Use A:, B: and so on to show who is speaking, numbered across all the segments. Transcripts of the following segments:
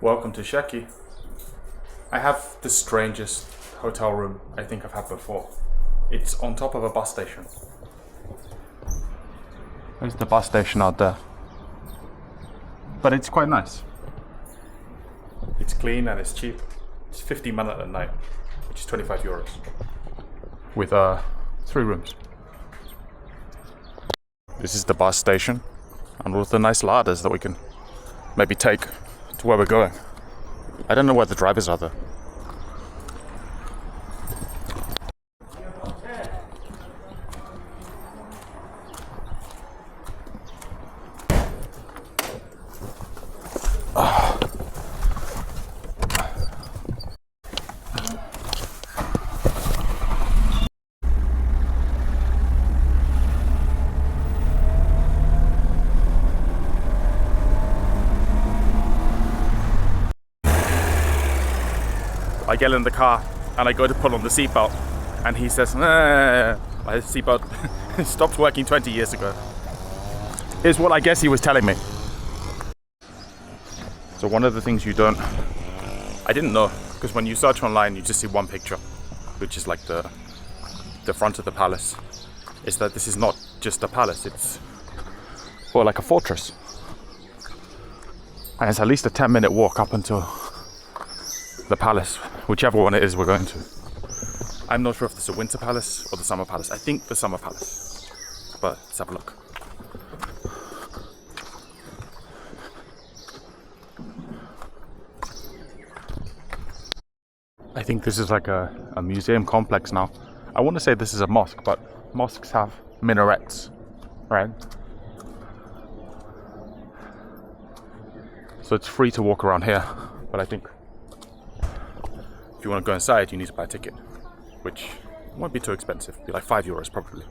A: Welcome to Sheki. I have the strangest hotel room I think I've had before. It's on top of a bus station. There's the bus station out there. But it's quite nice. It's clean and it's cheap. It's 50 manat a night, which is 25 euros. With 3 rooms. This is the bus station and all of the nice ladders that we can maybe take to where we're going. I don't know where the drivers are though. I get in the car and I go to pull on the seatbelt and he says, nah, my seatbelt stopped working 20 years ago. Is what I guess he was telling me. So one of the things I didn't know, because when you search online you just see one picture, which is like the front of the palace, is that this is not just a palace, it's like a fortress. And it's at least a 10-minute walk up until the palace, whichever one it is we're going to. I'm not sure if it's a winter palace or the summer palace. I think the summer palace, but let's have a look. I think this is like a museum complex now. I want to say this is a mosque, but mosques have minarets, right? So it's free to walk around here, but I think if you want to go inside, you need to buy a ticket, which won't be too expensive. It'll be like 5 euros probably.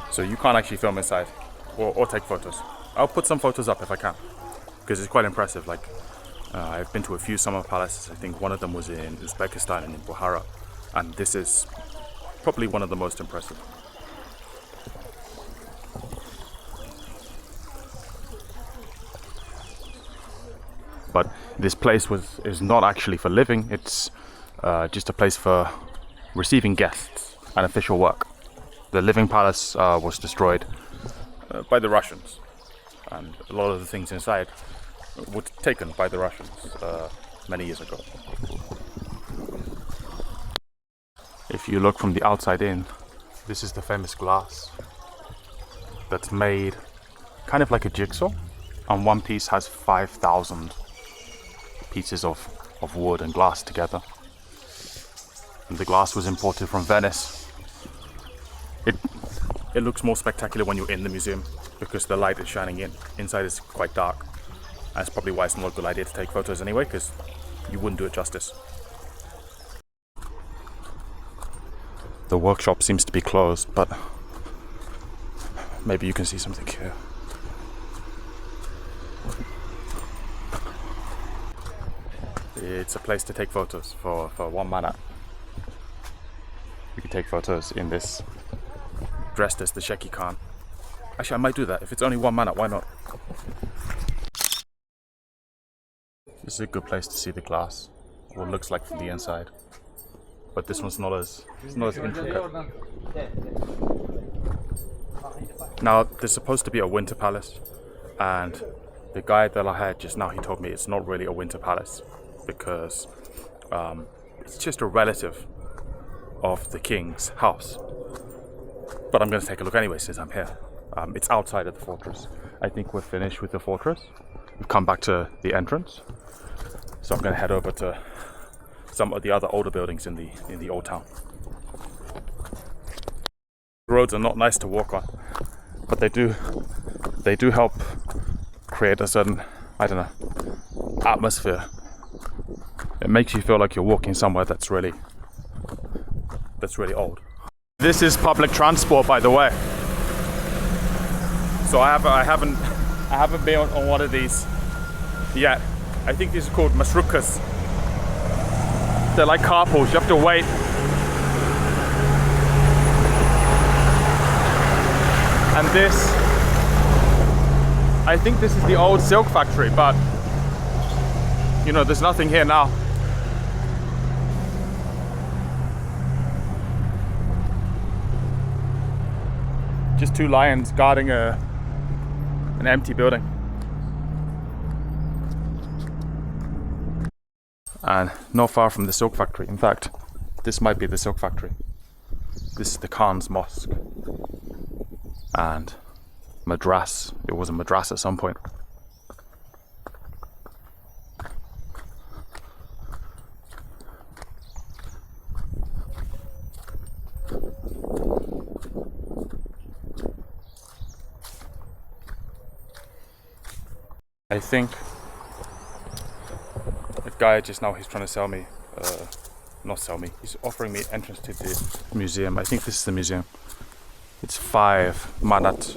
A: So you can't actually film inside or take photos. I'll put some photos up if I can, because it's quite impressive. Like I've been to a few summer palaces. I think one of them was in Uzbekistan and in Bukhara, and this is probably one of the most impressive. But this place is not actually for living. It's just a place for receiving guests and official work. The living palace was destroyed by the Russians, and a lot of the things inside were taken by the Russians many years ago. If you look from the outside in, this is the famous glass that's made kind of like a jigsaw, and one piece has 5,000 pieces of wood and glass together. And the glass was imported from Venice. It looks more spectacular when you're in the museum because the light is shining in. Inside is quite dark. That's probably why it's not a good idea to take photos anyway, because you wouldn't do it justice. The workshop seems to be closed, but maybe you can see something here. It's a place to take photos for 1 manat. You can take photos in this, dressed as the Sheki Khan. Actually, I might do that. If it's only 1 manat, why not? This is a good place to see the glass, what it looks like from the inside. But this one's not as intricate. Now, there's supposed to be a winter palace, and the guy that I had just now, he told me it's not really a winter palace because it's just a relative of the king's house. But I'm going to take a look anyway since I'm here. It's outside of the fortress. I think we're finished with the fortress. We've come back to the entrance. So I'm going to head over to some of the other older buildings in the old town. Roads are not nice to walk on, but they do help create a certain, I don't know, atmosphere. It makes you feel like you're walking somewhere that's really old. This is public transport, by the way. So I haven't been on one of these yet. I think these are called masrukas. They're like carpools. You have to wait. And this, I think this is the old silk factory, but you know, there's nothing here now. Just two lions guarding an empty building. And not far from the silk factory. In fact, this might be the silk factory. This is the Khan's mosque. And madras. It was a madras at some point. I think the guy just now, he's trying to sell me, not sell me, he's offering me entrance to the museum. I think this is the museum. It's 5 manat,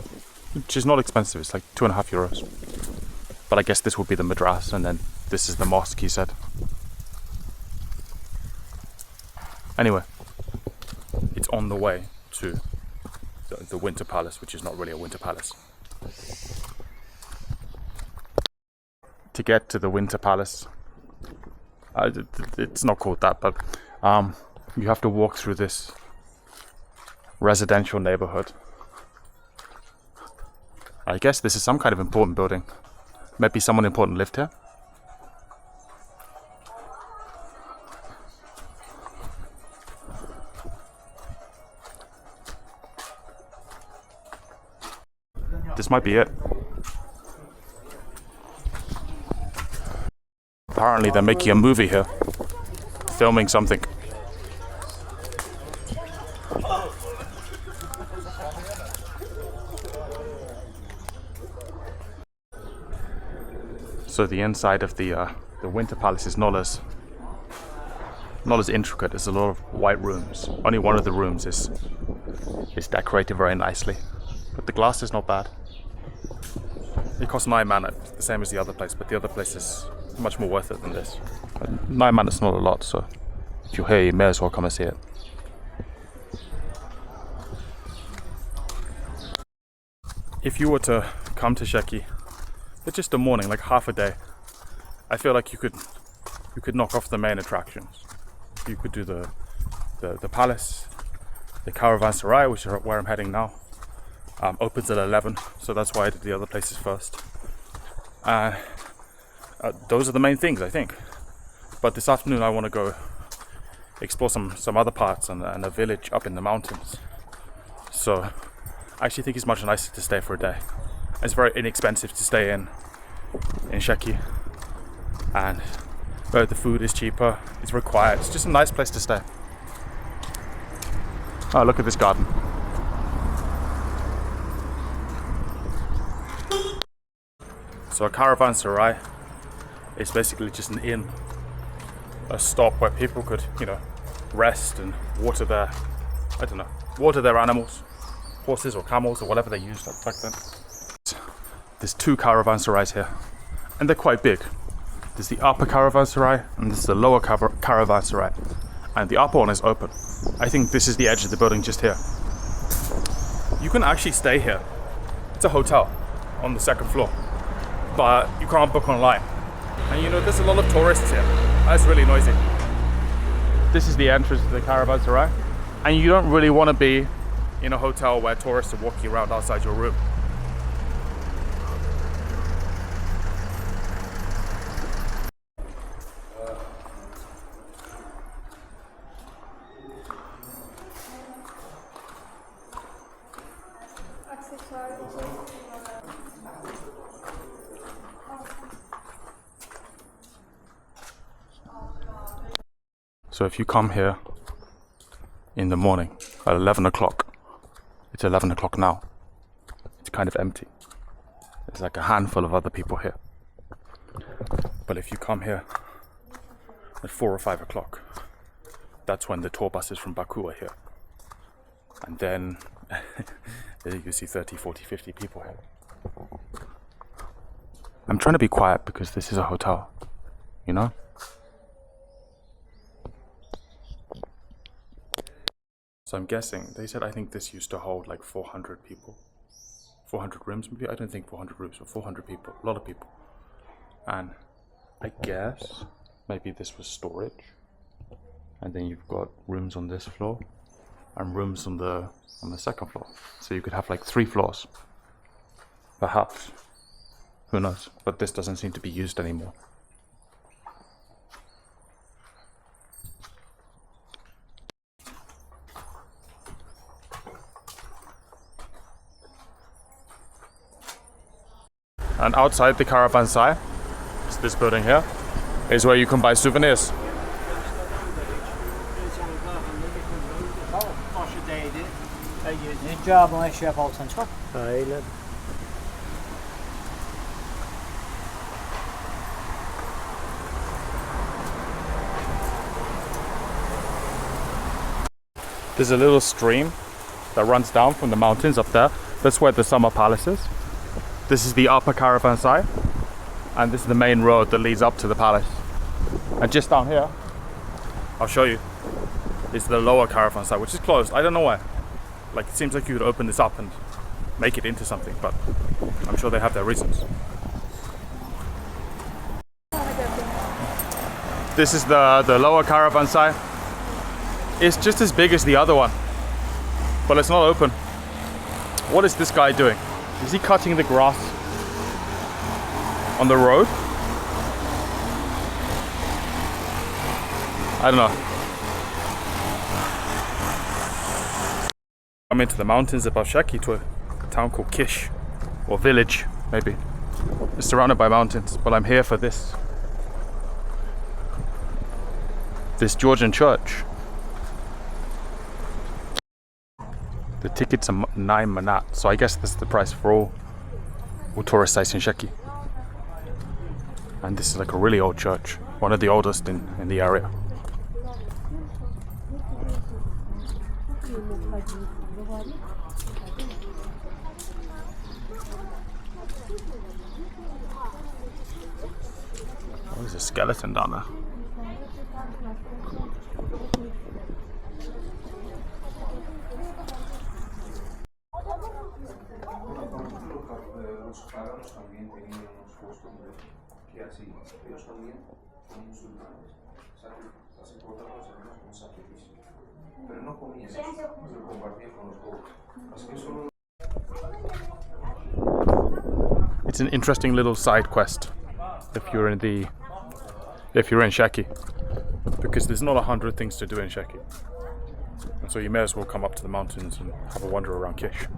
A: which is not expensive, it's like 2.5 euros. But I guess this would be the madras, and then this is the mosque, he said. Anyway, it's on the way to the Winter Palace, which is not really a winter palace. To get to the Winter Palace, it's not called that, but you have to walk through this residential neighborhood. I guess this is some kind of important building. Maybe someone important lived here. This might be it. Apparently they're making a movie here, filming something. So the inside of the Winter Palace is not as intricate. There's a lot of white rooms. Only one of the rooms is decorated very nicely, but the glass is not bad. It costs 9 manat, the same as the other place, but the other place is much more worth it than this. 9 manat is not a lot, so if you're here, you may as well come and see it. If you were to come to Sheki for just a morning, like half a day, I feel like you could knock off the main attractions. You could do the palace, the caravanserai, which is where I'm heading now. Opens at 11, so that's why I did the other places first. Those are the main things, I think. But this afternoon I want to go explore some other parts and a village up in the mountains. So I actually think it's much nicer to stay for a day. It's very inexpensive to stay in Sheki, and the food is cheaper. It's very quiet. It's just a nice place to stay. Oh, look at this garden. So a caravanserai is basically just an inn, a stop where people could, rest and water their animals, horses or camels or whatever they used back then. There's 2 caravanserais here, and they're quite big. There's the upper caravanserai and there's the lower caravanserai, and the upper one is open. I think this is the edge of the building just here. You can actually stay here. It's a hotel on the 2nd floor, but you can't book online. And there's a lot of tourists here. That's really noisy. This is the entrance to the caravanserai, and you don't really want to be in a hotel where tourists are walking around outside your room. So if you come here in the morning at 11 o'clock, It's 11 o'clock now. It's kind of empty. There's like a handful of other people here. But if you come here at 4 or 5 o'clock, that's when the tour buses from Baku are here. And then you can see 30, 40, 50 people here. I'm trying to be quiet because this is a hotel, you know? So I'm guessing, they said I think this used to hold like 400 people. 400 rooms maybe? I don't think 400 rooms, but 400 people, a lot of people. And I guess maybe this was storage. And then you've got rooms on this floor and rooms on the second floor. So you could have like 3 floors. Perhaps. Who knows? But this doesn't seem to be used anymore. And outside the caravanserai, it's this building here, is where you can buy souvenirs. There's a little stream that runs down from the mountains up there. That's where the summer palace is. This is the upper caravanserai, and this is the main road that leads up to the palace. And just down here, I'll show you, is the lower caravanserai, which is closed. I don't know why. Like, it seems like you could open this up and make it into something, but I'm sure they have their reasons. This is the lower caravanserai. It's just as big as the other one, but it's not open. What is this guy doing? Is he cutting the grass on the road? I don't know. I'm into the mountains above Sheki to a town called Kish, or village maybe. It's surrounded by mountains, but I'm here for this Georgian church. The tickets are 9 manat, so I guess this is the price for all tourist sites in Sheki. And this is like a really old church, one of the oldest in the area. Oh, there's a skeleton down there. It's an interesting little side quest if you're in Sheki, because there's not 100 things to do in Sheki, and so you may as well come up to the mountains and have a wander around Kish.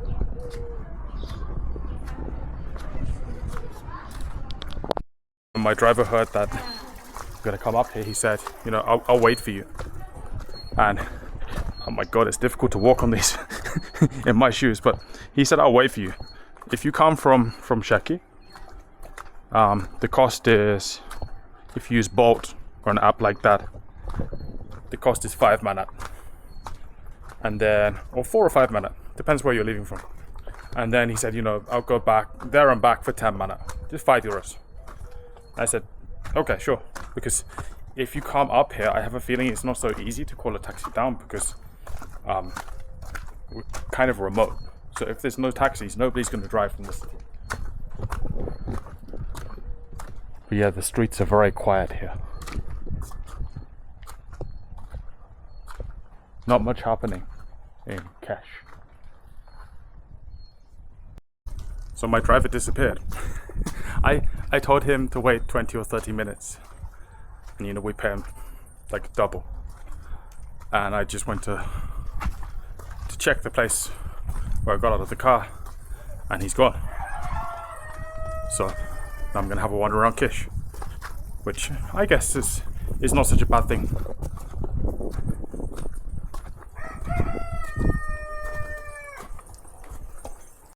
A: When my driver heard that I'm gonna come up here, he said, you know, I'll wait for you. And oh my god, it's difficult to walk on these in my shoes, but he said I'll wait for you. If you come from Sheki, the cost is, if you use Bolt or an app like that, the cost is 5 manat. And then, or 4 or 5 manat, depends where you're leaving from. And then he said, you know, I'll go back there and back for 10 manat, just 5 euros. I said, okay, sure, because if you come up here, I have a feeling it's not so easy to call a taxi down because we're kind of remote. So if there's no taxis, nobody's going to drive from the city. But yeah, the streets are very quiet here. Not much happening in Kesh. So my driver disappeared. I told him to wait 20 or 30 minutes. And you know, we pay him like double. And I just went to check the place where I got out of the car, and he's gone. So now I'm gonna have a wander around Kish, which I guess is not such a bad thing.